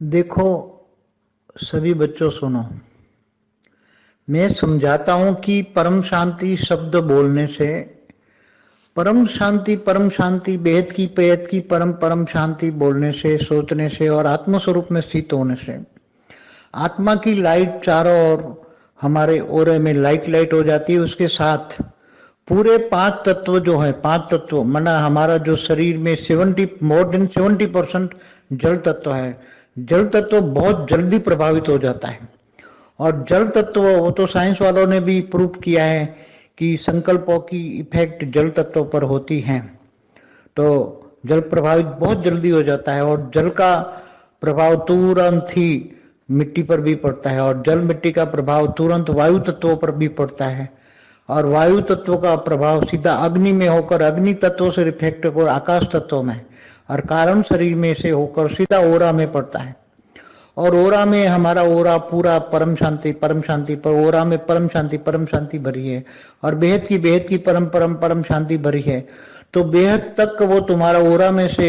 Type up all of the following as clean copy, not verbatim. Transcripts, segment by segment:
देखो, सभी बच्चों सुनो। मैं समझाता हूं कि परम शांति शब्द बोलने से परम शांति बेहद की पेयत की परम परम शांति बोलने से, सोचने से और आत्म स्वरूप में स्थित होने से आत्मा की लाइट चारों ओर हमारे ओरे में लाइट लाइट हो जाती है। उसके साथ पूरे पांच तत्व जो है, पांच तत्व माना हमारा जो शरीर में 70 मोर देन 70% जल तत्व है। जल तत्व बहुत जल्दी प्रभावित हो जाता है। और जल तत्व, वो तो साइंस वालों ने भी प्रूव किया है कि संकल्पों की इफेक्ट जल तत्व पर होती है। तो जल प्रभावित बहुत जल्दी हो जाता है और जल का प्रभाव तुरंत ही मिट्टी पर भी पड़ता है और जल मिट्टी का प्रभाव तुरंत वायु तत्वों पर भी पड़ता है और वायु तत्व का प्रभाव सीधा अग्नि में होकर अग्नि तत्व से रिफ्लेक्ट होकर आकाश तत्व में और कारण शरीर में से होकर सीधा ओरा में पड़ता है। और ओरा में हमारा ओरा पूरा परम शांति पर ओरा में परम शांति भरी है और बेहद की परम परम परम शांति भरी है। तो बेहद तक वो तुम्हारा ओरा में से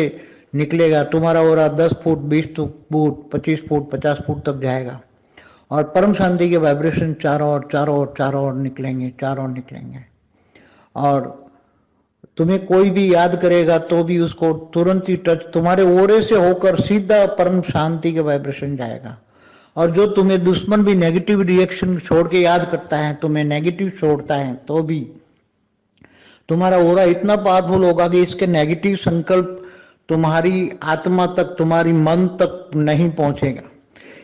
निकलेगा। तुम्हारा ओरा 10 फुट 20 फुट 25 फुट 50 फुट तक जाएगा और परम शांति के वाइब्रेशन चारों ओर निकलेंगे, चारों ओर निकलेंगे। और तुम्हें कोई भी याद करेगा तो भी उसको तुरंत ही टच तुम्हारे ओरे से होकर सीधा परम शांति के वाइब्रेशन जाएगा। और जो तुम्हें दुश्मन भी नेगेटिव रिएक्शन छोड़ के याद करता है, तुम्हें नेगेटिव छोड़ता है, तो भी तुम्हारा ओरा इतना पावरफुल होगा कि इसके नेगेटिव संकल्प तुम्हारी आत्मा तक, तुम्हारी मन तक नहीं पहुंचेगा।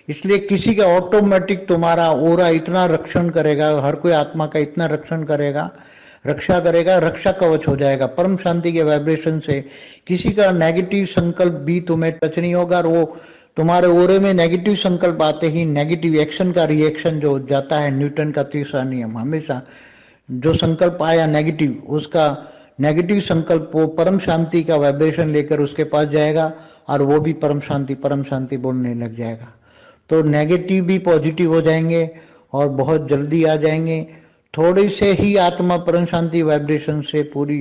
इसलिए किसी का ऑटोमेटिक तुम्हारा ओरा इतना रक्षण करेगा, हर कोई आत्मा का इतना रक्षण करेगा, रक्षा करेगा, रक्षा कवच हो जाएगा परम शांति के वाइब्रेशन से। किसी का नेगेटिव संकल्प भी तुम्हें टच नहीं होगा। और वो तुम्हारे ओरे में नेगेटिव संकल्प आते ही नेगेटिव एक्शन का रिएक्शन जो जाता है, न्यूटन का तीसरा नियम, हमेशा जो संकल्प आया नेगेटिव, उसका नेगेटिव संकल्प वो परम शांति का वाइब्रेशन लेकर उसके पास जाएगा और वो भी परम शांति बोलने लग जाएगा। तो नेगेटिव भी पॉजिटिव हो जाएंगे और बहुत जल्दी आ जाएंगे। थोड़ी से ही आत्मा परम शांति वाइब्रेशन से पूरी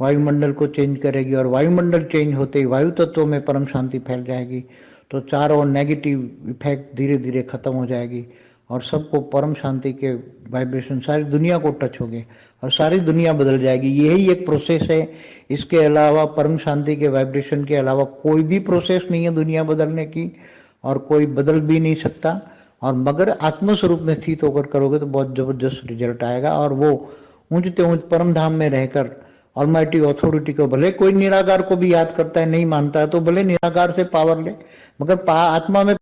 वायुमंडल को चेंज करेगी और वायुमंडल चेंज होते ही वायु तत्वों में परम शांति फैल जाएगी। तो चारों नेगेटिव इफेक्ट धीरे धीरे खत्म हो जाएगी और सबको परम शांति के वाइब्रेशन सारी दुनिया को टच होंगे और सारी दुनिया बदल जाएगी। यही एक प्रोसेस है। इसके अलावा परम शांति के वाइब्रेशन के अलावा कोई भी प्रोसेस नहीं है दुनिया बदलने की और कोई बदल भी नहीं सकता। और मगर आत्मस्वरूप में स्थित होकर करोगे तो बहुत जबरदस्त रिजल्ट आएगा। और वो ऊंचते ऊंच परम धाम में रहकर ऑलमाइटी अथॉरिटी को, भले कोई निराकार को भी याद करता है, नहीं मानता है तो भले निराकार से पावर ले, मगर आत्मा में